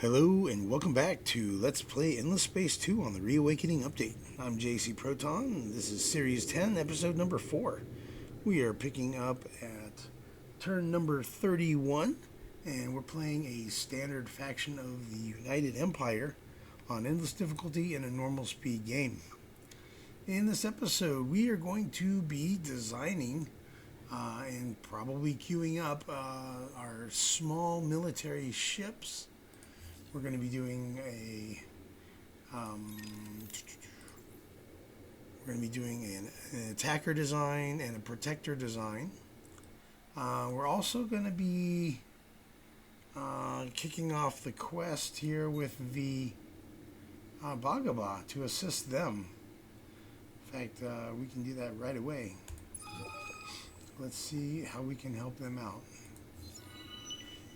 Hello and welcome back to Let's Play Endless Space 2 on the Reawakening Update. I'm JC Proton. This is Series 10, Episode number 4. We are picking up at turn number 31, and we're playing a standard faction of the United Empire on Endless Difficulty in a normal speed game. In this episode, we are going to be designing and probably queuing up our small military ships. We're going to be doing an attacker design and a protector design. We're also going to be kicking off the quest here with the Bagaba to assist them. In fact, we can do that right away. Let's see how we can help them out.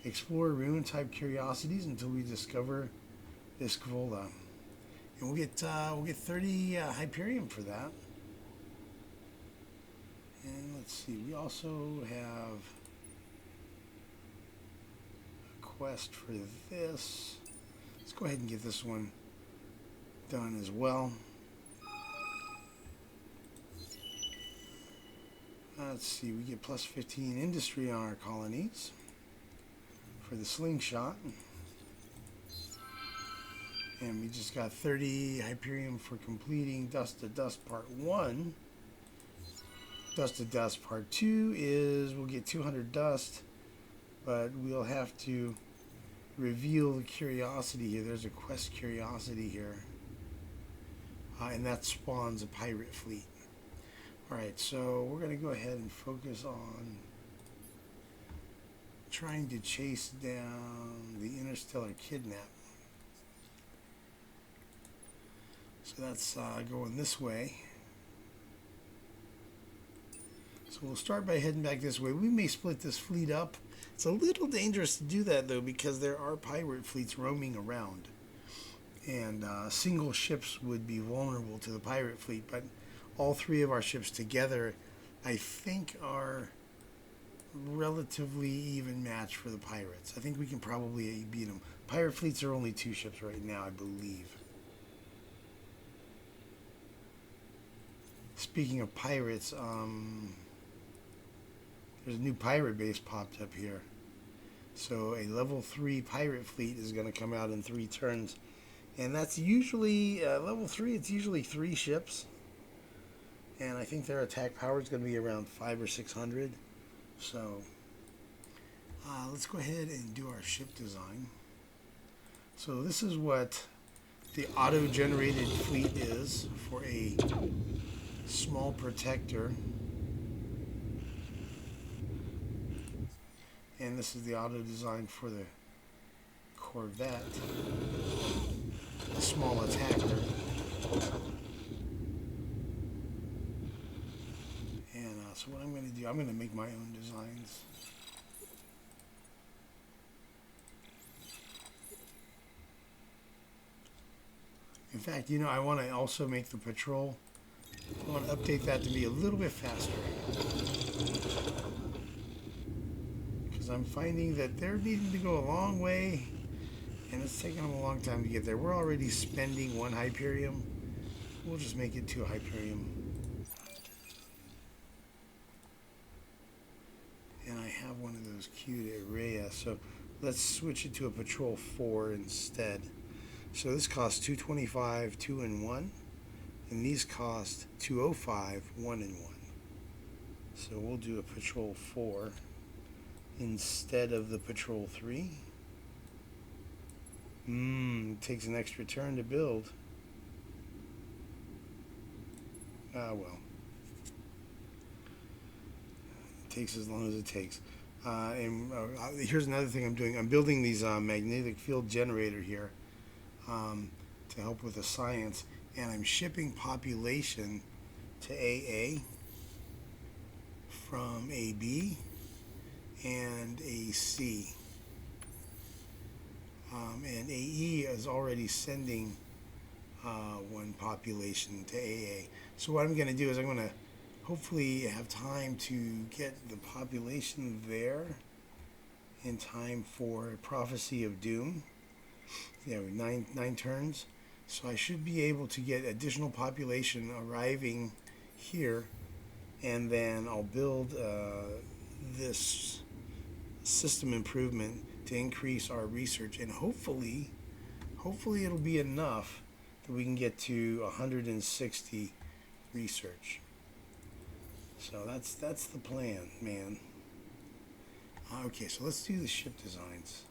Explore ruin-type curiosities until we discover Iskvola. And we'll get 30 Hyperium for that. And let's see, we also have a quest for this. Let's go ahead and get this one done as well. Let's see, we get plus 15 industry on our colonies for the slingshot, and we just got 30 Hyperium for completing Dust to Dust Part 1. Dust to Dust Part 2 is we'll get 200 dust, but we'll have to reveal the curiosity here. There's a quest curiosity here, and that spawns a pirate fleet. Alright, so we're going to go ahead and focus on trying to chase down the interstellar kidnap. So that's going this way. So we'll start by heading back this way. We may split this fleet up. It's a little dangerous to do that though, because there are pirate fleets roaming around, and single ships would be vulnerable to the pirate fleet, but all three of our ships together I think are relatively even match for the pirates. I think we can probably beat them. Pirate fleets are only 2 ships right now, I believe. Speaking of pirates, there's a new pirate base popped up here. So a level 3 pirate fleet is going to come out in 3 turns. And that's usually, level 3, it's usually 3 ships. And I think their attack power is going to be around 500 or 600. So let's go ahead and do our ship design. So this is what the auto-generated fleet is for a small protector. And this is the auto-design for the corvette, a small attacker. So what I'm going to do, I'm going to make my own designs. In fact, you know, I want to also make the patrol. I want to update that to be a little bit faster, because I'm finding that they're needing to go a long way, and it's taking them a long time to get there. We're already spending 1 Hyperium. We'll just make it 2 Hyperium. And I have one of those queued at Rhea, so let's switch it to a Patrol 4 instead. So this costs 225, 2 and 1, and these cost 205, 1 and 1. So we'll do a Patrol 4 instead of the Patrol 3. It takes an extra turn to build. Ah, well. Takes as long as it takes. Here's another thing I'm doing. I'm building these magnetic field generator here to help with the science, and I'm shipping population to AA from AB and AC, and AE is already sending 1 population to AA. So what I'm going to do is I'm going to hopefully have time to get the population there in time for Prophecy of Doom. Yeah, nine turns. So I should be able to get additional population arriving here, and then I'll build this system improvement to increase our research, and hopefully it'll be enough that we can get to 160 research. So that's the plan, man. Okay, so let's do the ship designs.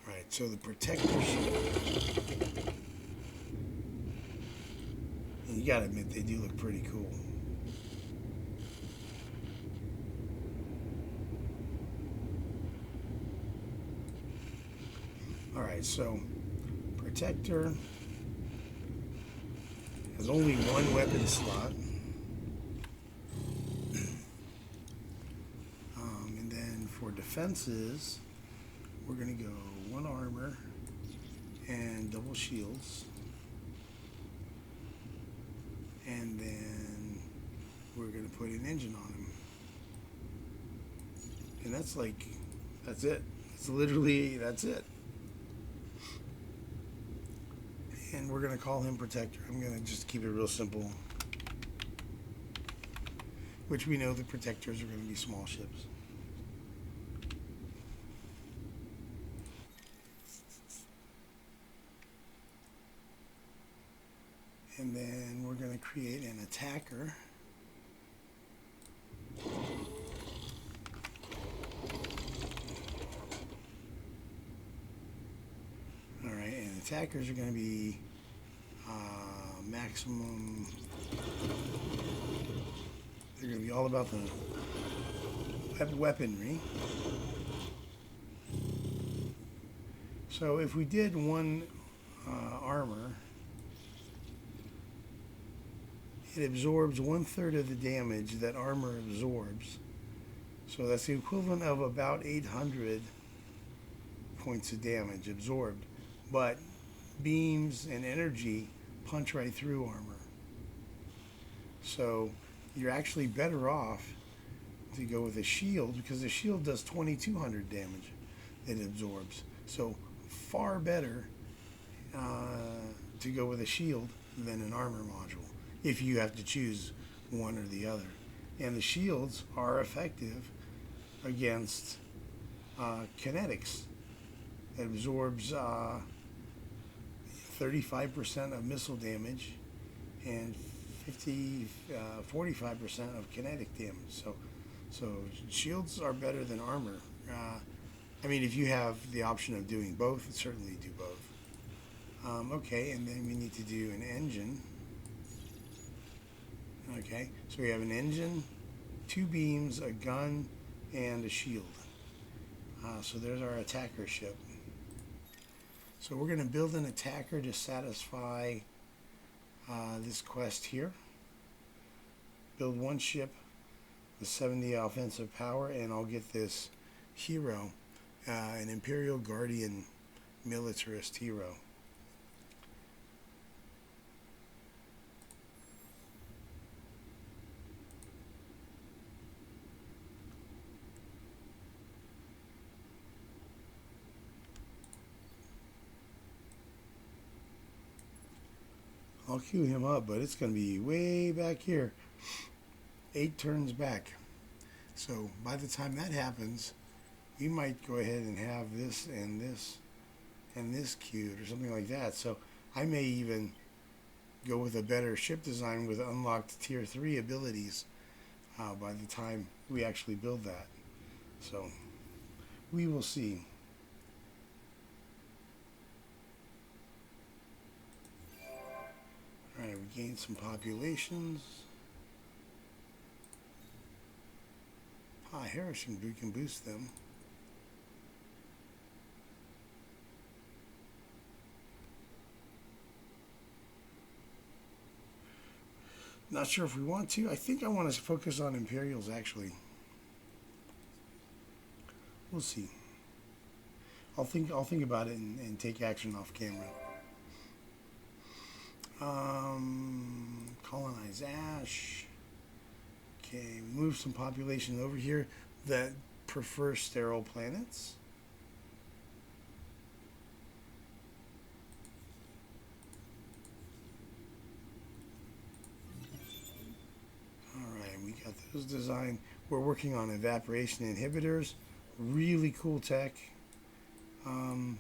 All right, so the protector ship. And you gotta admit, they do look pretty cool. All right, so protector has only one weapon slot. And then for defenses, we're going to go one armor and double shields. And then we're going to put an engine on him. And that's it. It's literally, that's it. And we're going to call him Protector. I'm going to just keep it real simple. Which we know the Protectors are going to be small ships. And then we're going to create an attacker. Alright, and attackers are going to be maximum. They're going to be all about the weaponry. So if we did one armor, it absorbs 1/3 of the damage that armor absorbs. So that's the equivalent of about 800 points of damage absorbed. But beams and energy punch right through armor. So you're actually better off to go with a shield, because the shield does 2,200 damage it absorbs. So far better to go with a shield than an armor module, if you have to choose one or the other. And the shields are effective against kinetics. It absorbs 35% of missile damage and 45% of kinetic damage. So shields are better than armor. I mean, if you have the option of doing both, certainly do both. Okay, and then we need to do an engine. Okay, so we have an engine, 2 beams, a gun, and a shield. So there's our attacker ship. So we're going to build an attacker to satisfy this quest here. Build one ship with 70 offensive power, and I'll get this hero, an Imperial Guardian militarist hero. I'll queue him up, but it's going to be way back here. 8 turns back. So by the time that happens, we might go ahead and have this and this and this queued or something like that. So I may even go with a better ship design with unlocked tier 3 abilities by the time we actually build that. So we will see. Alright, we gained some populations. Harrison, we can boost them. Not sure if we want to. I think I want to focus on Imperials, actually. We'll see. I'll think about it and take action off camera. Colonize Ash. Okay, move some population over here that prefer sterile planets. Those design. We're working on evaporation inhibitors. Really cool tech. So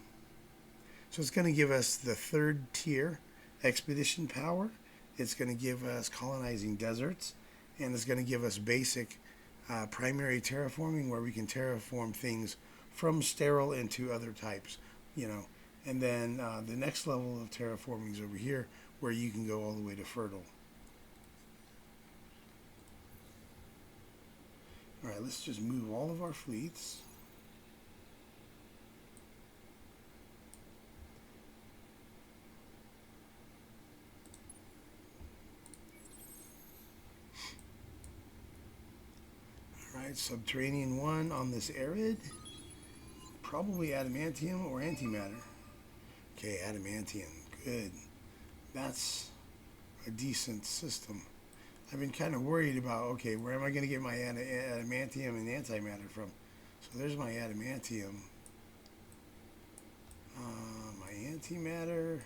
it's going to give us the third tier expedition power. It's going to give us colonizing deserts, and it's going to give us basic primary terraforming, where we can terraform things from sterile into other types, you know. And then the next level of terraforming is over here, where you can go all the way to fertile. All right, let's just move all of our fleets. All right, subterranean one on this arid. Probably adamantium or antimatter. Okay, adamantium. Good. That's a decent system. I've been kind of worried about, okay, where am I going to get my adamantium and antimatter from? So there's my adamantium. My antimatter,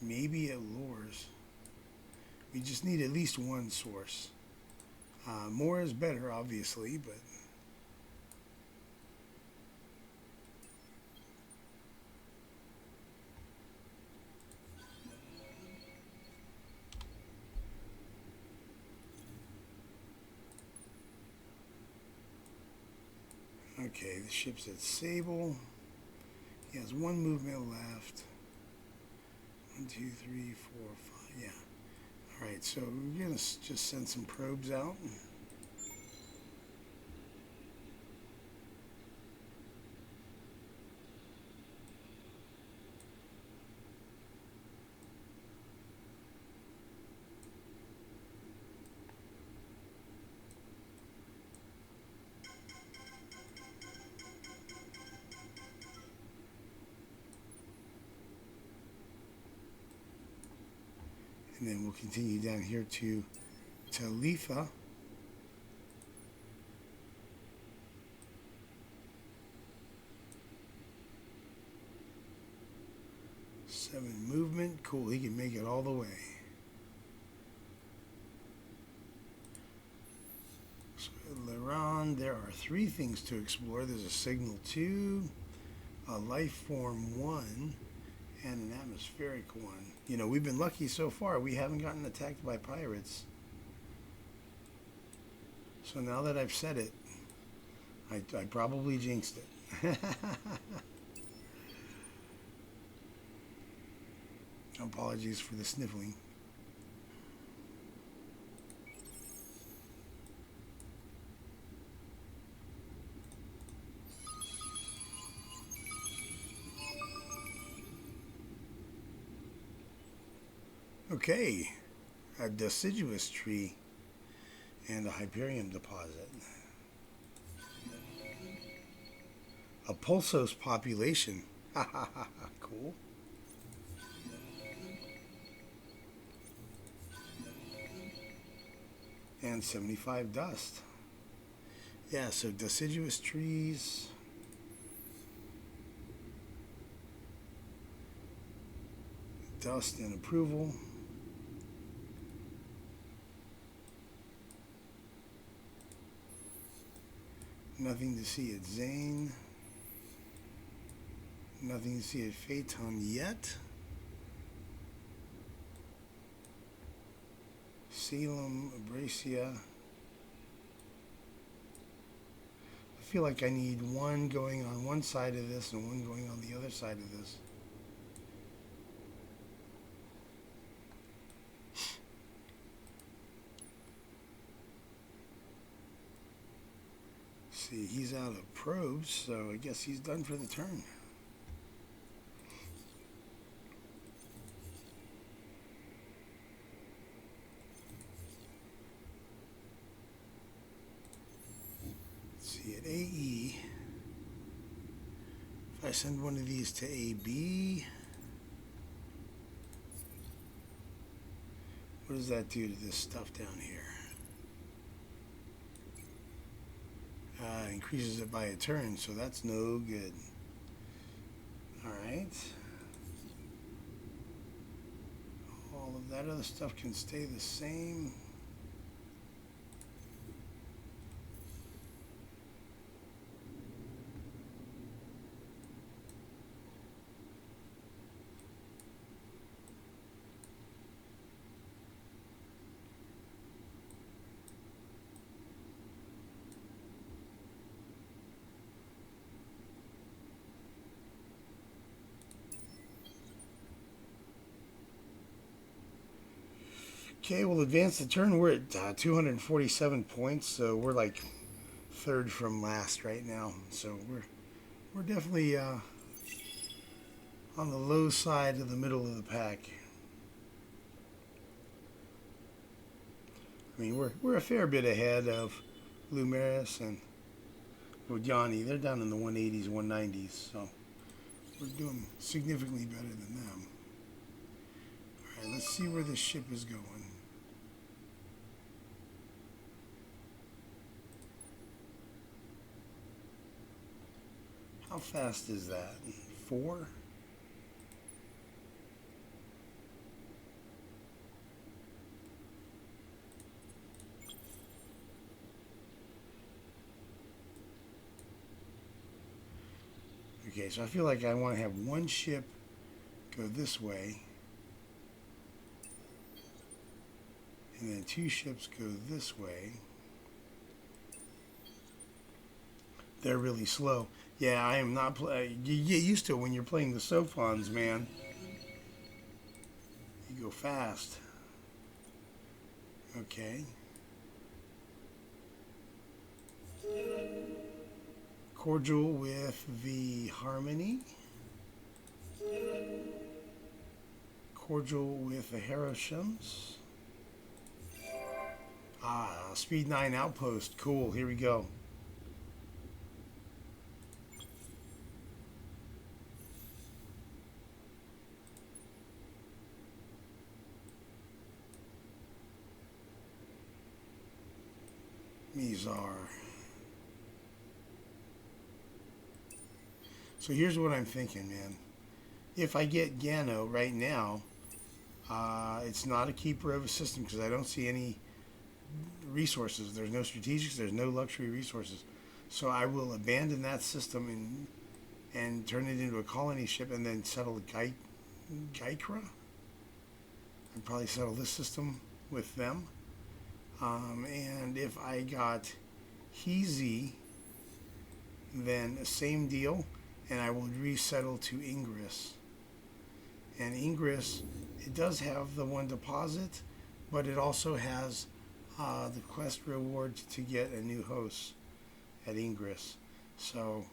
maybe it lures. We just need at least one source. More is better, obviously, but... Okay, the ship's at Sable. He has one movement left. 1, 2, 3, 4, 5. Yeah. Alright, so we're going to just send some probes out. And then we'll continue down here to Talitha. Seven movement. Cool, he can make it all the way. So Leron, there are 3 things to explore. There's a signal 2, a life form 1, and an atmospheric 1. You know, we've been lucky so far. We haven't gotten attacked by pirates. So now that I've said it, I probably jinxed it. Apologies for the sniffling. Okay, a deciduous tree and a Hyperium deposit. A Pulsos population. Cool. And 75 dust. Yeah, so deciduous trees. Dust and approval. Nothing to see at Zane. Nothing to see at Phaeton yet. Salem, Abracia. I feel like I need one going on one side of this and one going on the other side of this. See, he's out of probes, so I guess he's done for the turn. Let's see, at AE, if I send one of these to AB, what does that do to this stuff down here? Increases it by a turn, so that's no good. Alright. All of that other stuff can stay the same. Okay, we'll advance the turn. We're at 247 points, so we're like third from last right now. So we're definitely on the low side of the middle of the pack. I mean, we're a fair bit ahead of Lumeris and Rodiani. They're down in the 180s, 190s, so we're doing significantly better than them. All right, let's see where this ship is going. How fast is that? 4? Okay, so I feel like I want to have one ship go this way, and then 2 ships go this way. They're really slow. Yeah, I am not you get used to it when you're playing the Sophons, man. You go fast. Okay. Cordial with the Harmony. Cordial with the Harishams. Speed 9 outpost. Cool, here we go. Mizar. So here's what I'm thinking, man. If I get Gano right now, it's not a keeper of a system because I don't see any resources. There's no strategics. There's no luxury resources. So I will abandon that system and turn it into a colony ship and then settle Gaikra. I'd probably settle this system with them. And if I got Heezy, then the same deal, and I will resettle to Ingress. And Ingress, it does have the 1 deposit, but it also has the quest reward to get a new host at Ingress. So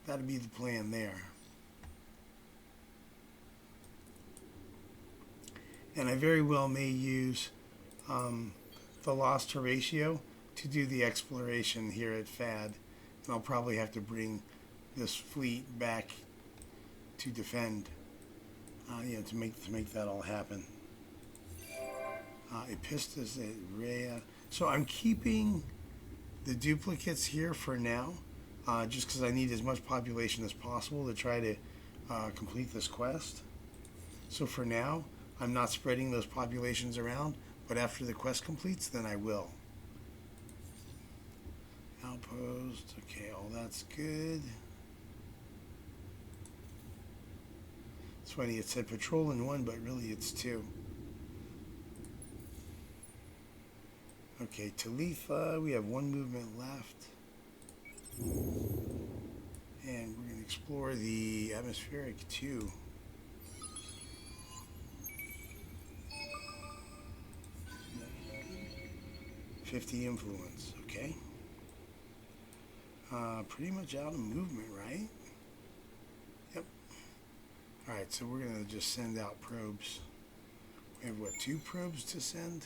that'd be the plan there. And I very well may use the Lost Horatio to do the exploration here at FAD. And I'll probably have to bring this fleet back to defend, to make that all happen. Epistus at Rhea. So I'm keeping the duplicates here for now, just because I need as much population as possible to try to complete this quest. So for now, I'm not spreading those populations around, but after the quest completes, then I will. Outpost, okay, all that's good. It's funny, it said patrol in 1, but really it's 2. Okay, Talitha, we have 1 movement left. And we're going to explore the atmospheric too. $50 influence, okay. Pretty much out of movement, right? Yep. Alright, so we're going to just send out probes. We have, what, 2 probes to send?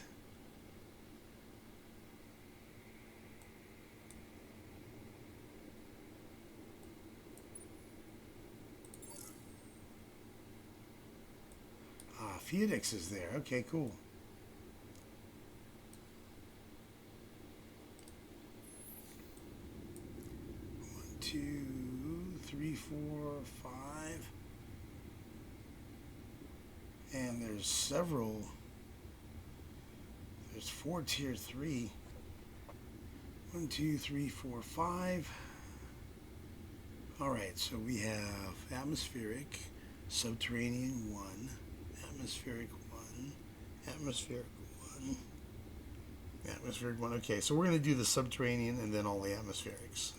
Phoenix is there. Okay, cool. 1, 2, 3, 4, 5. And there's several. There's 4 tier 3. 1, 2, 3, 4, 5. Alright, so we have atmospheric, subterranean 1. Atmospheric 1, atmospheric 1, atmospheric 1. Okay, so we're going to do the subterranean and then all the atmospherics.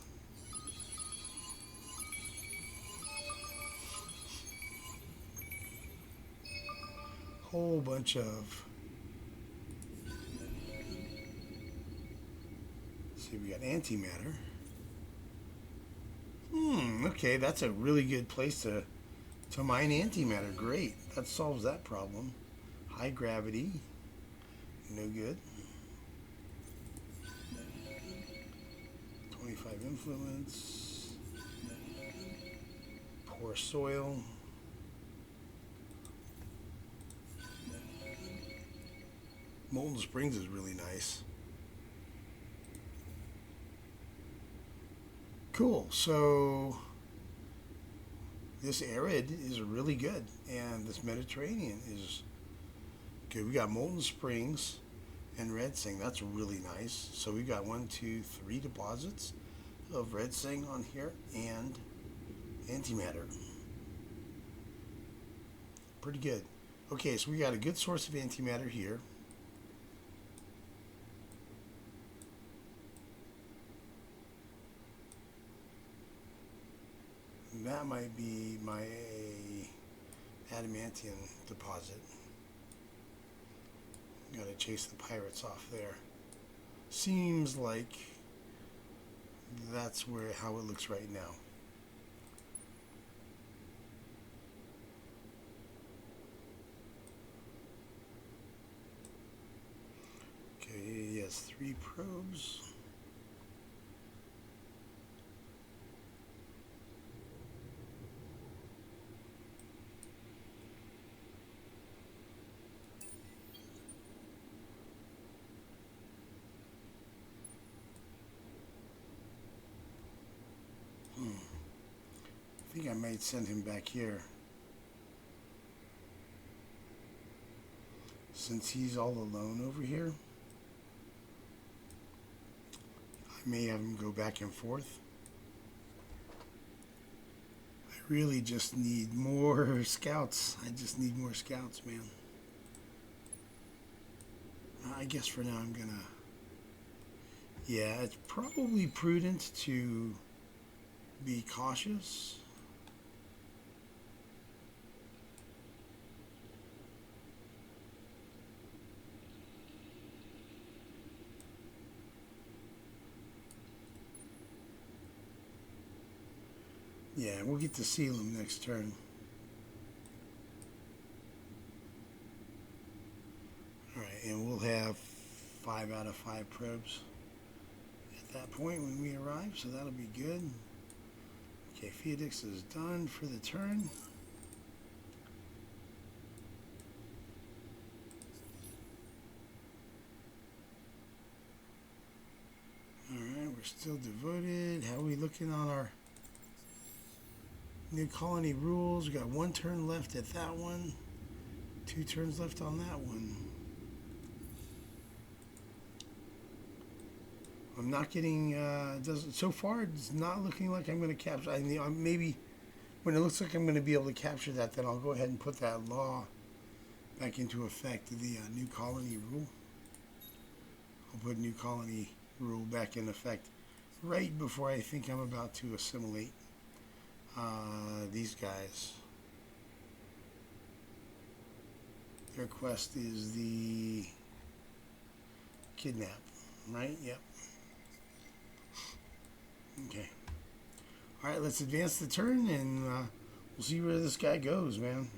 Whole bunch of Okay, we got antimatter. Okay, that's a really good place to mine antimatter. Great. That solves that problem. High gravity. No good. 25 influence. Poor soil. Molten Springs is really nice. Cool. So this arid is really good, and this Mediterranean is good. We got Molten Springs and Red Sing. That's really nice. So we got 1, 2, 3 deposits of Red Sing on here and antimatter. Pretty good. Okay, so we got a good source of antimatter here. That might be my adamantium deposit. Gotta chase the pirates off there. Seems like that's how it looks right now. Okay, he has 3 probes. I think I might send him back here. Since he's all alone over here, I may have him go back and forth. I really just need more scouts. I just need more scouts, man. I guess for now I'm gonna... Yeah, it's probably prudent to be cautious. Yeah, we'll get to seal him next turn. Alright, and we'll have 5 out of 5 probes at that point when we arrive, so that'll be good. Okay, Phoenix is done for the turn. Alright, we're still devoted. How are we looking on our new colony rules? We got 1 turn left at that one. 2 turns left on that one. I'm not getting, so far it's not looking like I'm going to capture. Maybe when it looks like I'm going to be able to capture that, then I'll go ahead and put that law back into effect, the new colony rule. I'll put new colony rule back in effect right before I think I'm about to assimilate these guys. Their quest is the kidnap, right? Yep. Okay. Alright, let's advance the turn and we'll see where this guy goes, man.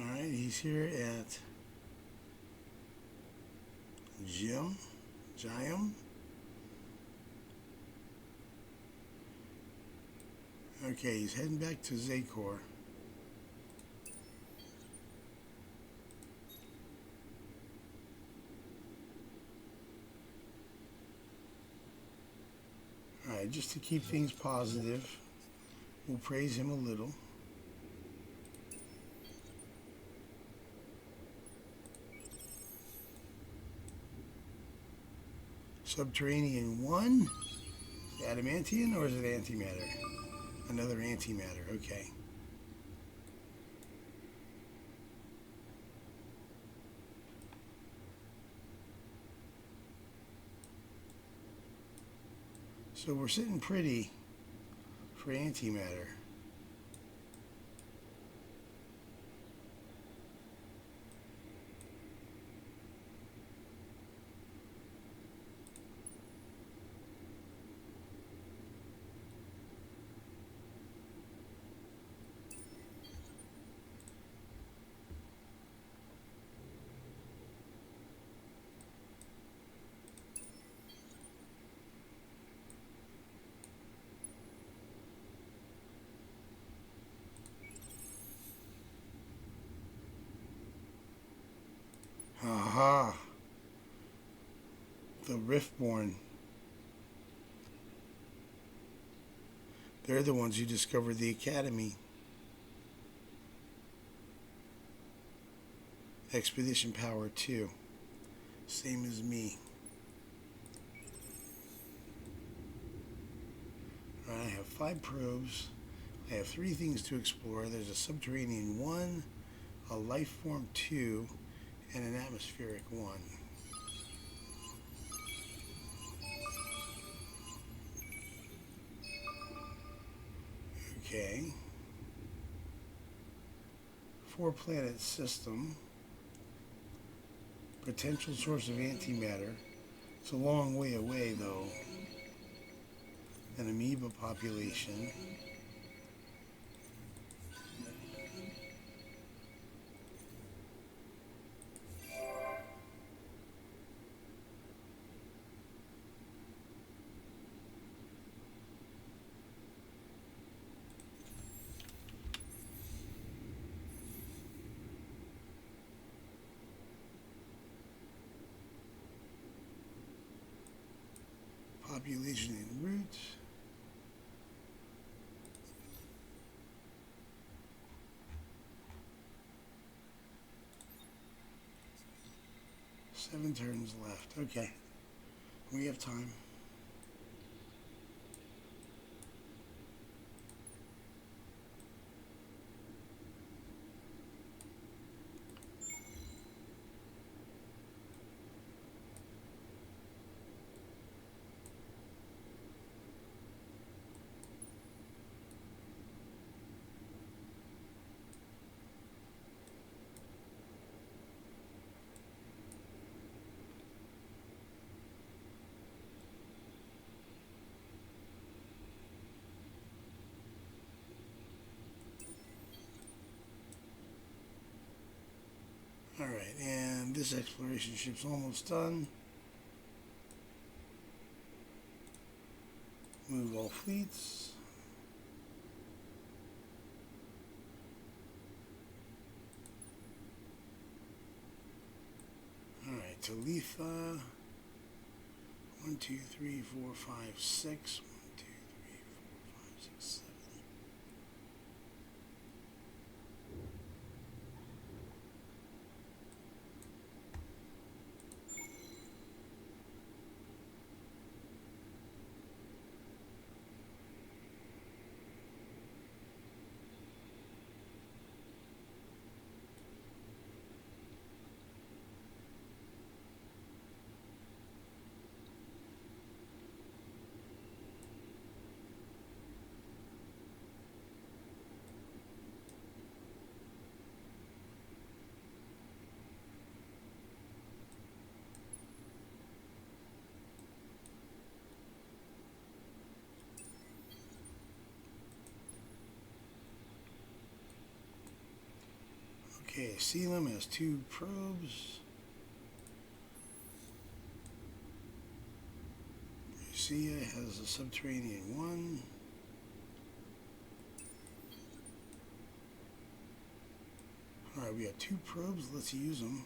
Alright, he's here at Giam. Okay, he's heading back to Zakor. Alright, just to keep things positive, we'll praise him a little. Subterranean 1? Adamantium, or is it antimatter? Another antimatter, okay. So we're sitting pretty for antimatter. Aha! The Riftborn. They're the ones who discovered the Academy. Expedition Power 2. Same as me. Alright, I have 5 probes. I have 3 things to explore. There's a subterranean 1, a life form 2, and an atmospheric 1. Okay. 4-planet system. Potential source of antimatter. It's a long way away, though. An amoeba population. Population en route. Seven turns left. Okay. We have time. Alright, and this exploration ship's almost done. Move all fleets. Alright, Talitha. 1, 2, 3, 4, 5, 6. 1, 2, 3, 4, 5, 6, 7. Okay, Sealam has 2 probes. Lucia has a subterranean 1. Alright, we got 2 probes. Let's use them.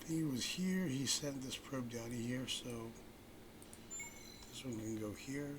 He was here. He sent this probe down to here, so this one can go here.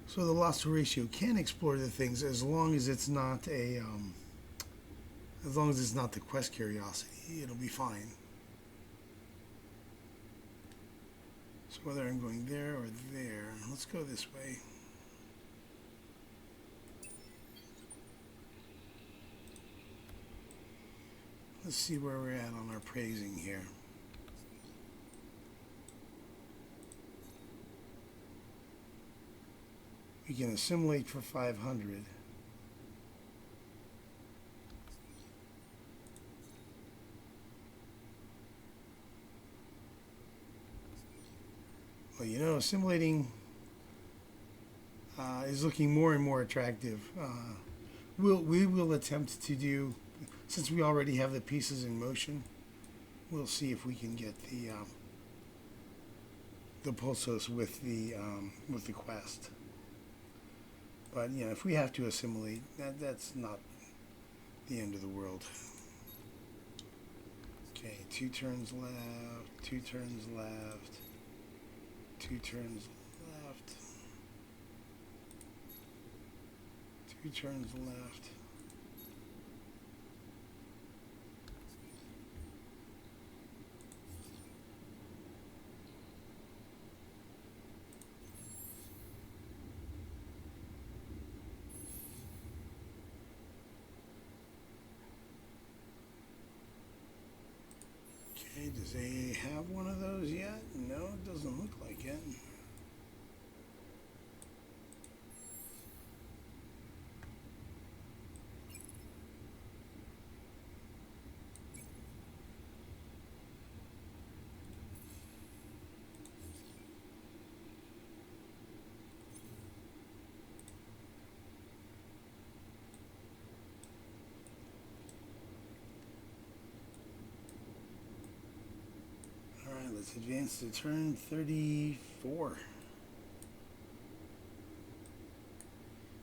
So the loss to ratio can explore the things as long as it's not as long as it's not the quest curiosity, it'll be fine. So whether I'm going there or there, let's go this way. Let's see where we're at on our praising here. We can assimilate for 500. Well, you know, assimilating is looking more and more attractive. We will attempt to do, since we already have the pieces in motion, we'll see if we can get the pulsos with the quest. But you know, if we have to assimilate, that's not the end of the world. Okay, 2 turns left, 2 turns left, 2 turns left, 2 turns left. Okay, does A have one of those yet? No, it doesn't look like it. Let's advance to turn 34.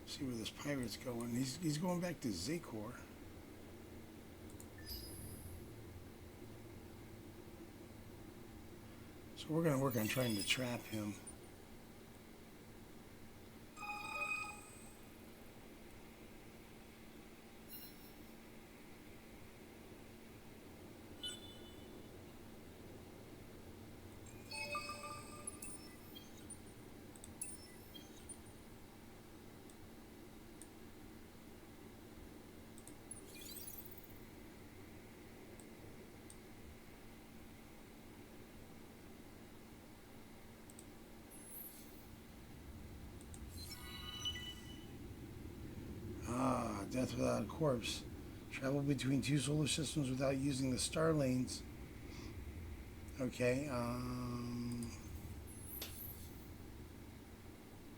See where this pirate's going. He's going back to Zakor. So we're going to work on trying to trap him. Death without a corpse. Travel between 2 solar systems without using the star lanes. Okay.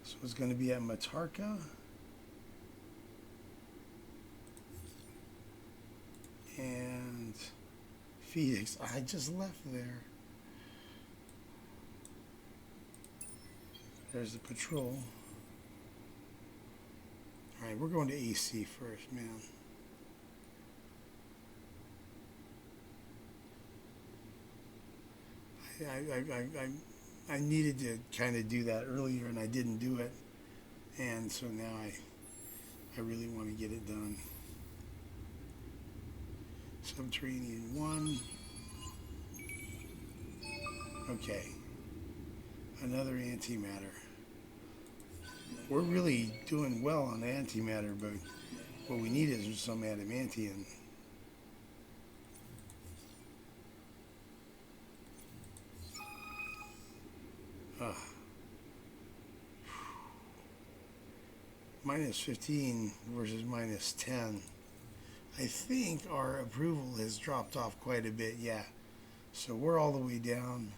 So it's going to be at Matarka. And Phoenix. I just left there. There's the patrol. Alright, we're going to AC first, man. I needed to kind of do that earlier and I didn't do it. And so now I really want to get it done. Subterranean 1. Okay. Another antimatter. We're really doing well on antimatter, but what we need is some adamantium. Minus 15 versus minus 10. I think our approval has dropped off quite a bit, yeah. So we're all the way down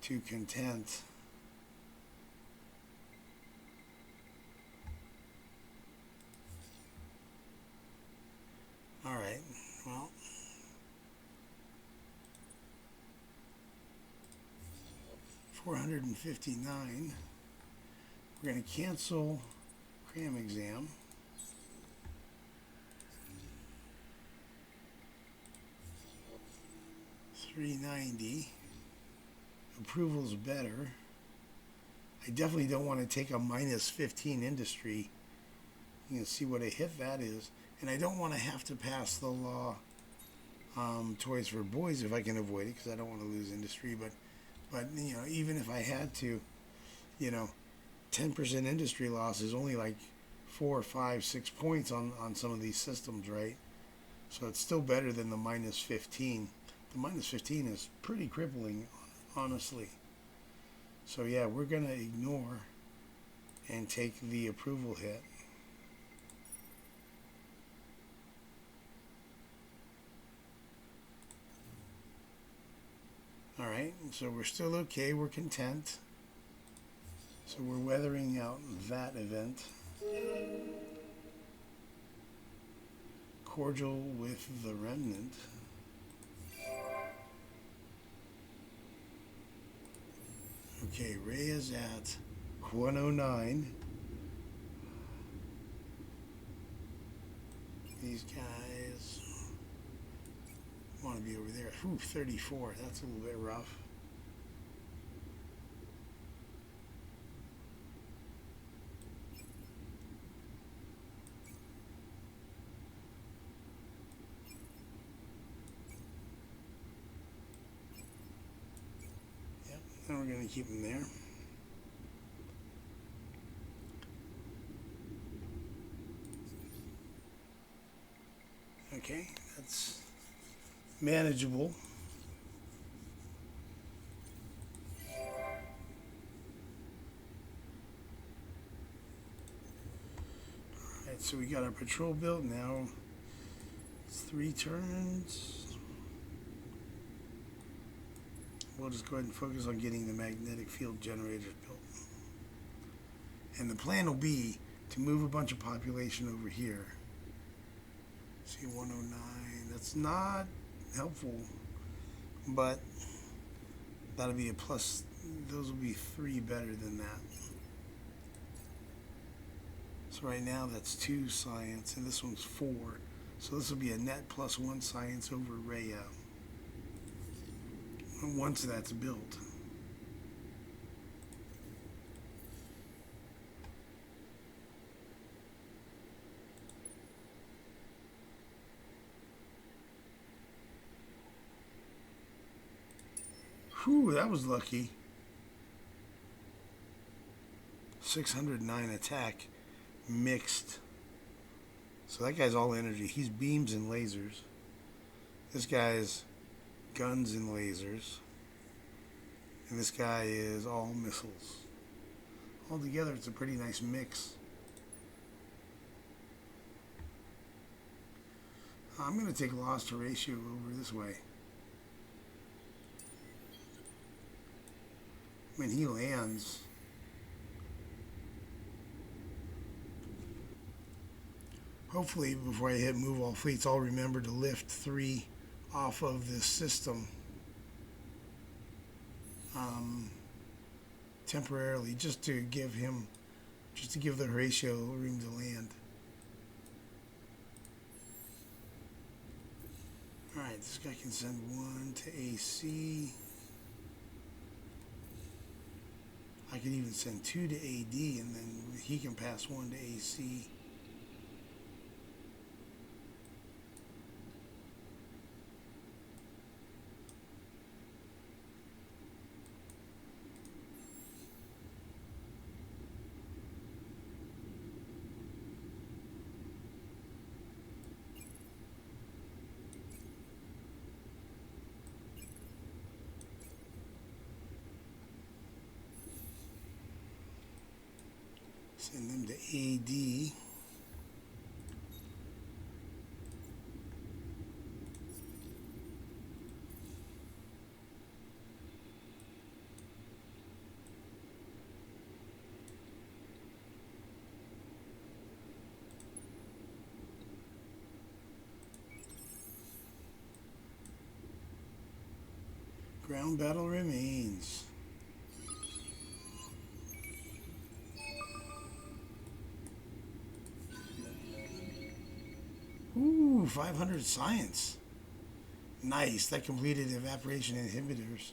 to content. All right, well, $459. We're going to cancel cram exam. $390. Approval's better. I definitely don't want to take a minus 15 industry. You can see what a hit that is. And I don't want to have to pass the law Toys for Boys if I can avoid it, because I don't want to lose industry. But you know, even if I had to, you know, 10% industry loss is only like 4, 5, 6 points on some of these systems, right? So it's still better than the minus 15. The minus 15 is pretty crippling, honestly. So yeah, we're going to ignore and take the approval hit. Alright, so we're still okay, we're content. So we're weathering out that event. Cordial with the remnant. Okay, Ray is at 109. These guys want to be over there. Ooh, 34. That's a little bit rough. Yep, and we're going to keep them there. Okay, that's manageable. Alright, so we got our patrol built now. It's 3 turns. We'll just go ahead and focus on getting the magnetic field generators built. And the plan will be to move a bunch of population over here. See, 109, that's not helpful, but that'll be a plus. Those will be 3 better than that. So right now that's 2 science, and this one's 4. So this will be a net plus 1 science over Rhea once that's built. Whew, that was lucky. 609 attack mixed. So that guy's all energy. He's beams and lasers. This guy's guns and lasers. And this guy is all missiles. Altogether, it's a pretty nice mix. I'm going to take loss to ratio over this way. When he lands, hopefully before I hit move all fleets, I'll remember to lift 3 off of this system temporarily, just to give the Horatio room to land. Alright, this guy can send 1 to AC. I could even send 2 to AD, and then he can pass 1 to AC. Send them to AD. Ground battle remains. Ooh, 500 science. Nice. That completed evaporation inhibitors.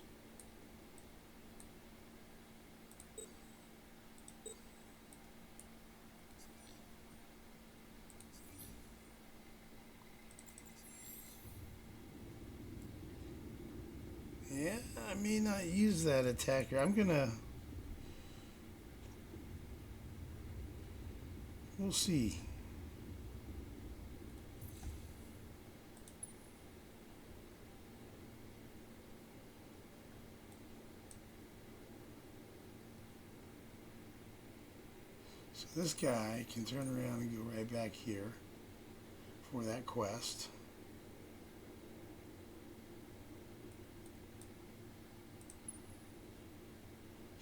may not use that attacker. I'm gonna... We'll see. So this guy can turn around and go right back here for that quest.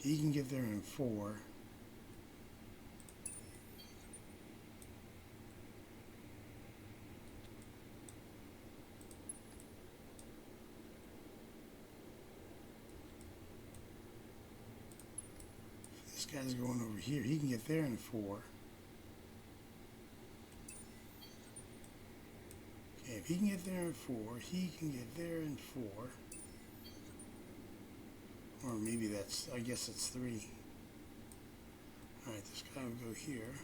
He can get there in 4. This guy's going over here. He can get there in 4. Okay, if he can get there in 4, he can get there in 4. Or maybe that's, I guess it's 3. Alright, this guy will go here.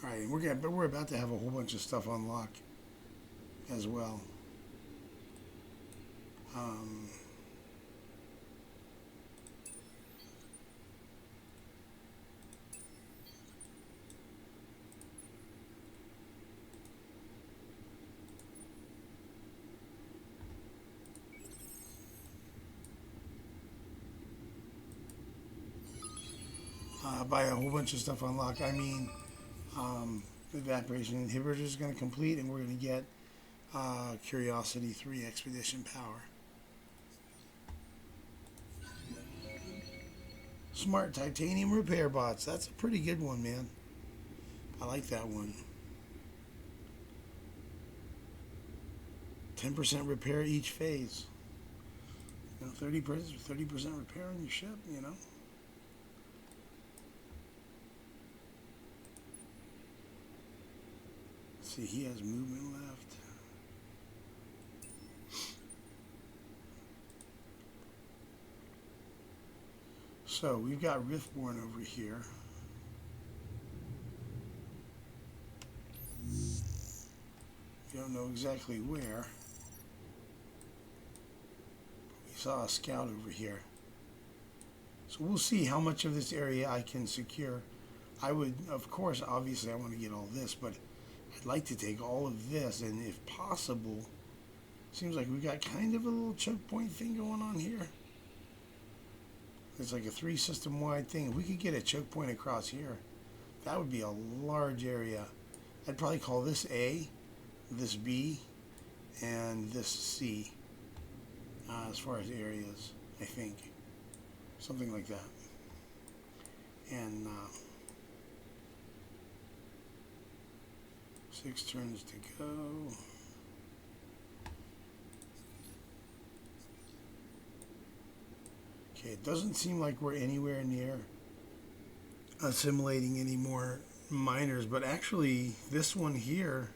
Alright, we're about to have a whole bunch of stuff unlock as well. By a whole bunch of stuff unlock, I mean the evaporation inhibitor is going to complete, and we're going to get Curiosity 3 expedition power. Smart titanium repair bots. That's a pretty good one, man. I like that one. 10% repair each phase. You know, 30% repair on your ship, you know. See, he has movement left. So we've got Riftborn over here. We don't know exactly where. We saw a scout over here. So we'll see how much of this area I can secure. I would, of course, obviously I want to get all this, but I'd like to take all of this, and if possible, seems like we've got kind of a little choke point thing going on here. It's like a 3 system wide thing. If we could get a choke point across here, that would be a large area. I'd probably call this A, this B, and this C, as far as areas, I think. Something like that. And 6 turns to go. Okay, it doesn't seem like we're anywhere near assimilating any more miners, but actually this one here,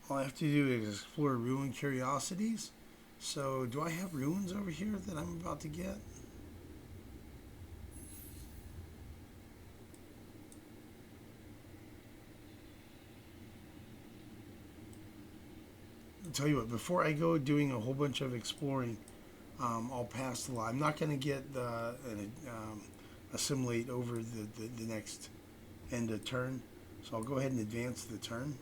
all I have to do is explore ruin curiosities. So do I have ruins over here that I'm about to get? I'll tell you what, before I go doing a whole bunch of exploring, I'll pass the line. I'm not going to get assimilate over the next end of turn, so I'll go ahead and advance the turn.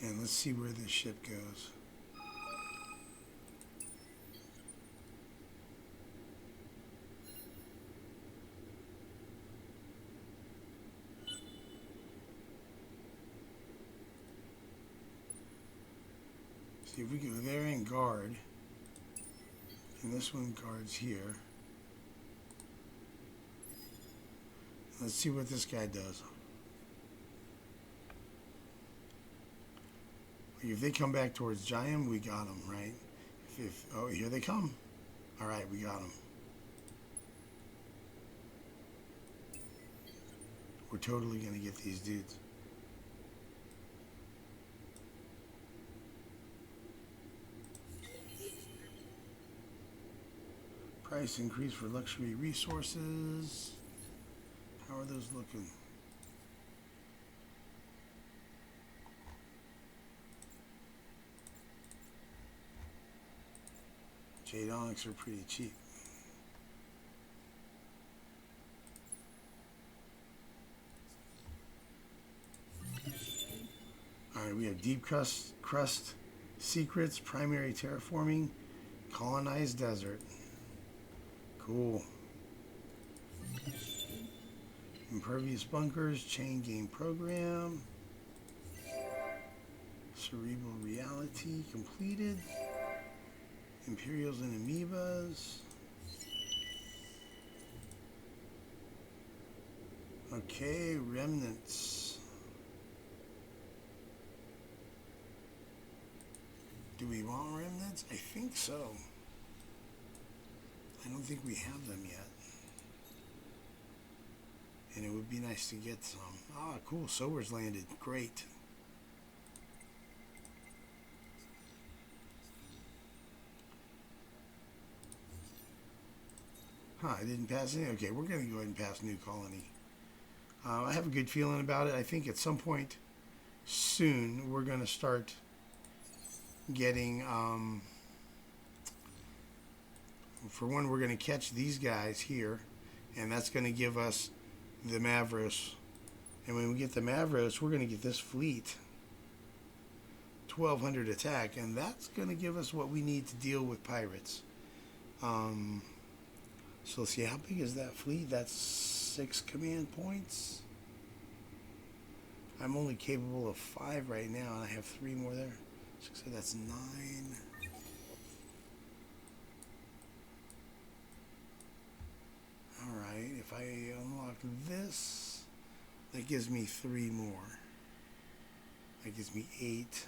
And let's see where this ship goes. See, if we go there and guard, and this one guards here. Let's see what this guy does. If they come back towards Giant, we got them, right? Oh, here they come. All right, we got them. We're totally going to get these dudes. Price increase for luxury resources. How are those looking? Jade onyx are pretty cheap. Alright, we have deep crust secrets, primary terraforming, colonized desert. Cool. Impervious bunkers, chain game program. Cerebral reality completed. Imperials and amoebas. Okay, remnants. Do we want remnants? I think so. I don't think we have them yet. And it would be nice to get some. Ah, cool. Sower's landed. Great. Huh, I didn't pass any? Okay, we're going to go ahead and pass New Colony. I have a good feeling about it. I think at some point soon we're going to start getting, for one, we're going to catch these guys here, and that's going to give us the Mavros. And when we get the Mavros, we're going to get this fleet. 1,200 attack, and that's going to give us what we need to deal with pirates. So let's see, how big is that fleet? That's 6 command points. I'm only capable of 5 right now, and I have 3 more there. So that's 9. Alright, if I unlock this, that gives me 3 more. That gives me 8.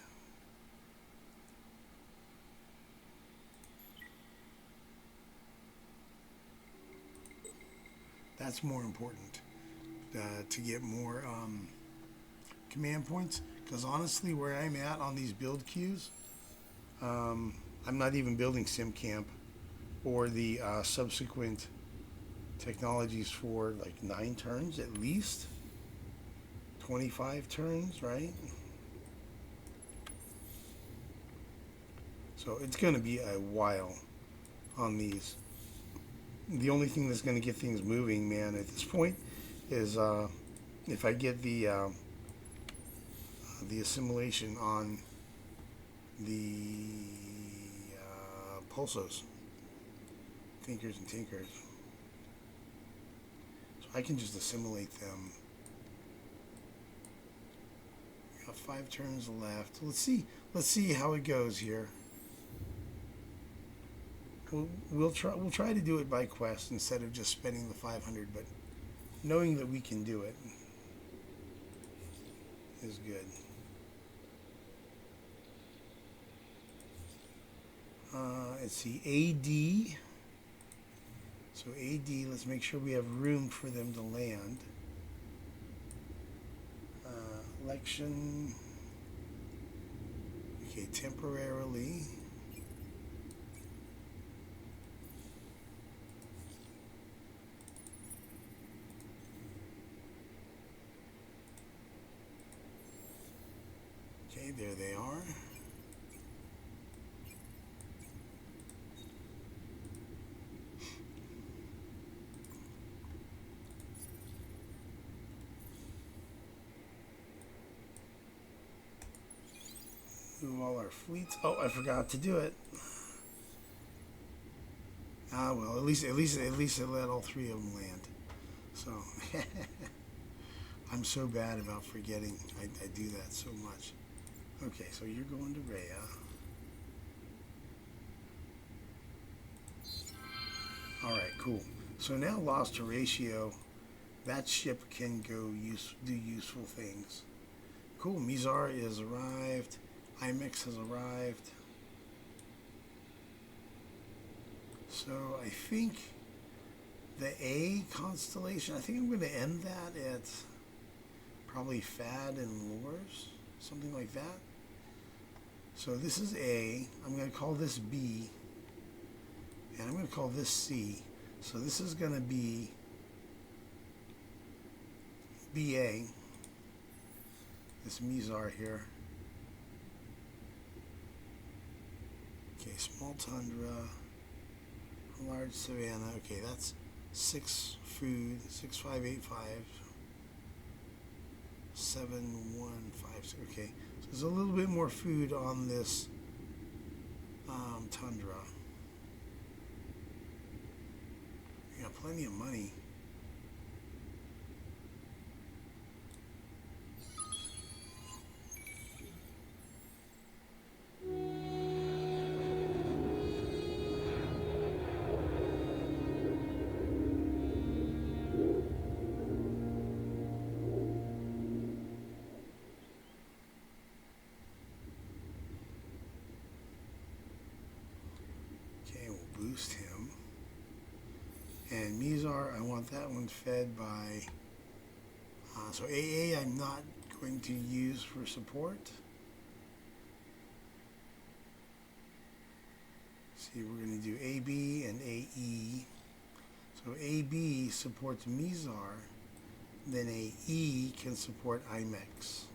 That's more important, to get more command points, because honestly where I'm at on these build queues, I'm not even building SimCamp or the subsequent technologies for like 9 turns at least, 25 turns, right? So it's going to be a while on these. The only thing that's going to get things moving, man, at this point is if I get the assimilation on the pulsos, thinkers and tinkers. So I can just assimilate them. We got 5 turns left. Let's see how it goes here. We'll try to do it by quest instead of just spending the 500, but knowing that we can do it is good. Let's see, AD. So AD, let's make sure we have room for them to land. Election. Okay, temporarily. Okay, there they are. Move all our fleets. Oh, I forgot to do it. Ah, well, at least it let all 3 of them land. So I'm so bad about forgetting. I do that so much. Okay, so you're going to Rhea. Alright, cool. So now lost to ratio, that ship can go do useful things. Cool, Mizar is arrived. IMEX has arrived. So I think the A constellation, I think I'm going to end that at Probably fad and lures, something like that. So this is A. I'm going to call this B. And I'm going to call this C. So this is going to be BA. This Mizar here. Okay, small tundra, large savanna. Okay, that's 6 food, 6585, 7156. Okay, so there's a little bit more food on this tundra. You got plenty of money. Boost him. And Mizar, I want that one fed by so AA I'm not going to use for support. See, we're going to do AB and AE. So AB supports Mizar, then AE can support IMEX.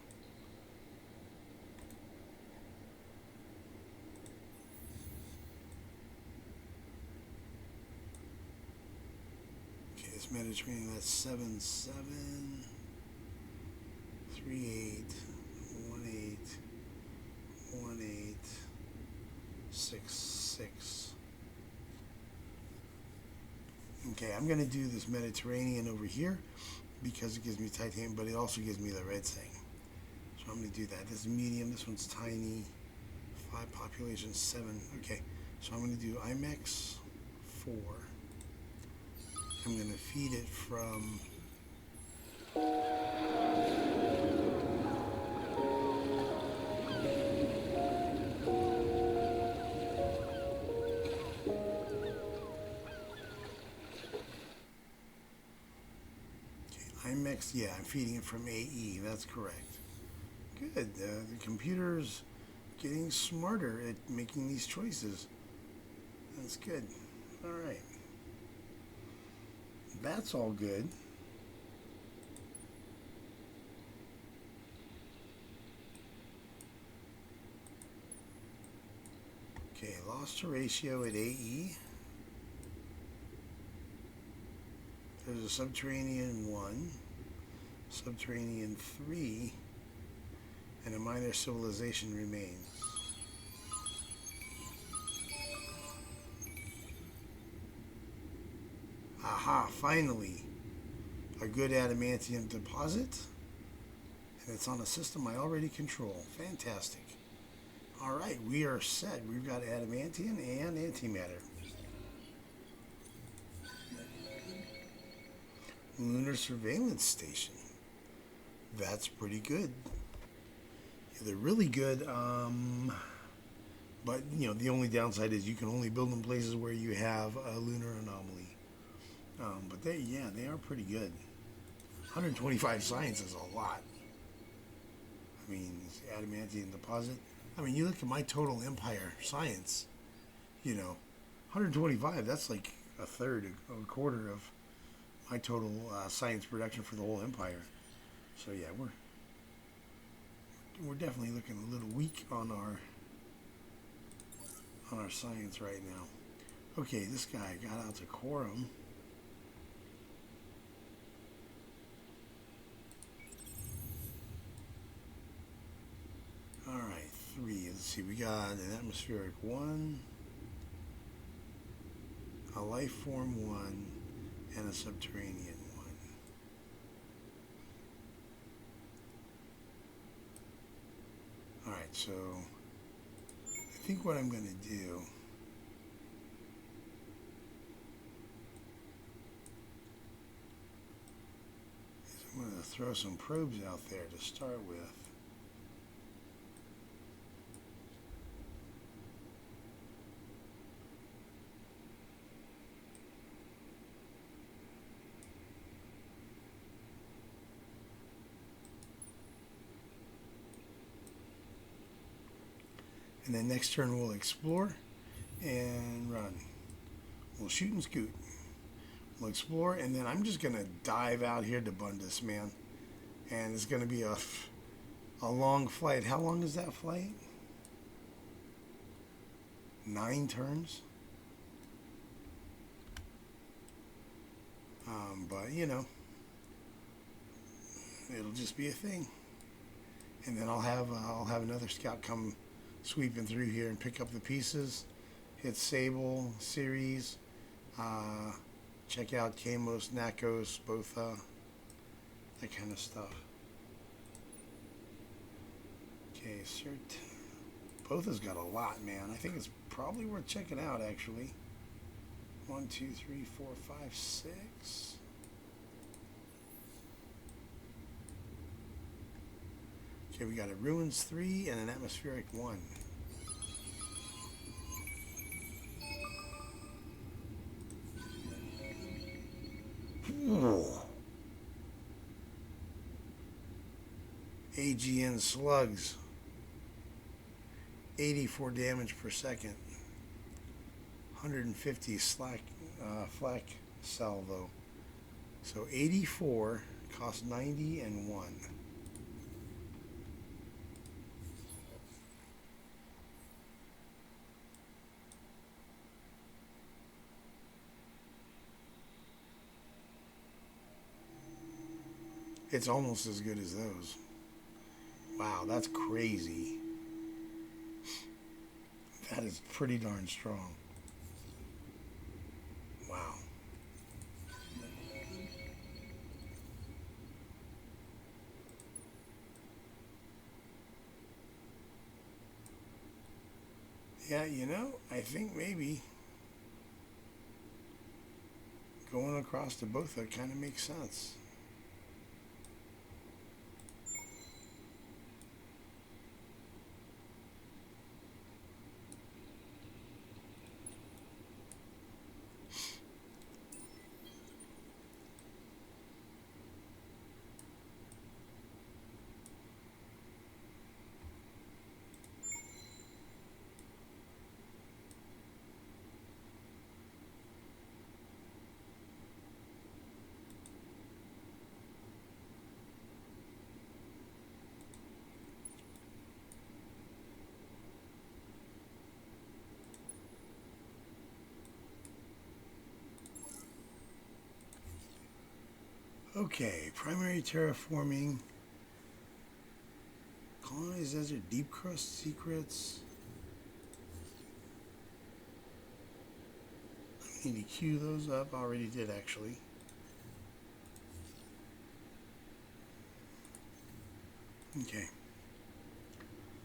Mediterranean, that's 77 38 18 18 66. Okay, I'm going to do this Mediterranean over here because it gives me titanium, but it also gives me the red thing. So I'm going to do that. This is medium, this one's tiny. 5 population, 7. Okay, so I'm going to do IMEX 4. I'm going to feed it from IMEX, yeah, I'm feeding it from AE, that's correct. Good, the computer's getting smarter at making these choices. That's good. All right. That's all good. Okay, loss to ratio at AE. There's a subterranean 1, subterranean 3, and a minor civilization remains. Aha, finally, a good adamantium deposit, and it's on a system I already control. Fantastic. All right, we are set. We've got adamantium and antimatter. Lunar surveillance station. That's pretty good. Yeah, they're really good, but you know, the only downside is you can only build in places where you have a lunar anomaly. But they are pretty good. 125 science is a lot. I mean, it's adamantium deposit. I mean, you look at my total empire science, you know, 125, that's like a third, a quarter of my total science production for the whole empire. So yeah, we're definitely looking a little weak on our science right now. Okay, this guy got out to quorum. All right, 3. Let's see. We got an atmospheric 1, a life form 1, and a subterranean 1. All right, so I think what I'm going to do is I'm going to throw some probes out there to start with. And then next turn we'll explore and run. We'll shoot and scoot. We'll explore, and then I'm just going to dive out here to Bundus, man. And it's going to be a long flight. How long is that flight? 9 turns? But, you know, it'll just be a thing. And then I'll have another scout come sweeping through here and pick up the pieces, hit Sable, Series, check out Kamos, Nakos, both, that kind of stuff. Okay, cert. Both has got a lot, man. I think it's probably worth checking out, actually. 1, 2, 3, 4, 5, 6. Okay, we got a Ruins 3 and an Atmospheric 1. AGN slugs. 84 damage per second. 150 flak salvo. So 84 costs 90 and 1. It's almost as good as those. Wow, that's crazy. That is pretty darn strong. Wow. Yeah, you know, I think maybe going across to both that kind of makes sense. Okay, primary terraforming, colonized desert, deep crust secrets. I need to queue those up. I already did, actually. Okay.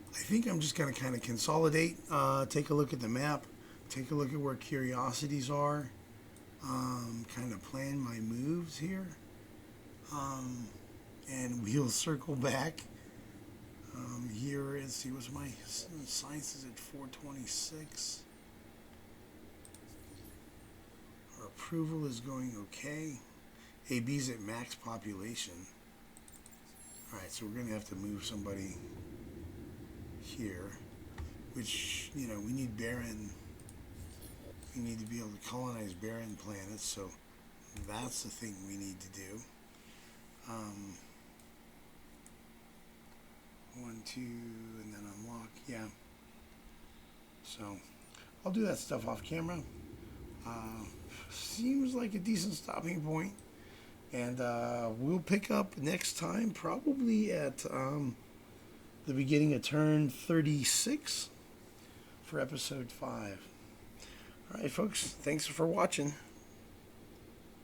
I think I'm just going to kind of consolidate, take a look at the map, take a look at where curiosities are, kind of plan my moves here. And we'll circle back here and see what's my science is at 426. Our approval is going okay. AB's at max population. Alright, so we're going to have to move somebody here, which, you know, we need barren. We need to be able to colonize barren planets, so that's the thing we need to do. 1, 2, and then unlock. Yeah. So I'll do that stuff off camera. Seems like a decent stopping point, and we'll pick up next time, probably at the beginning of turn 36 for episode 5. All right, folks. Thanks for watching.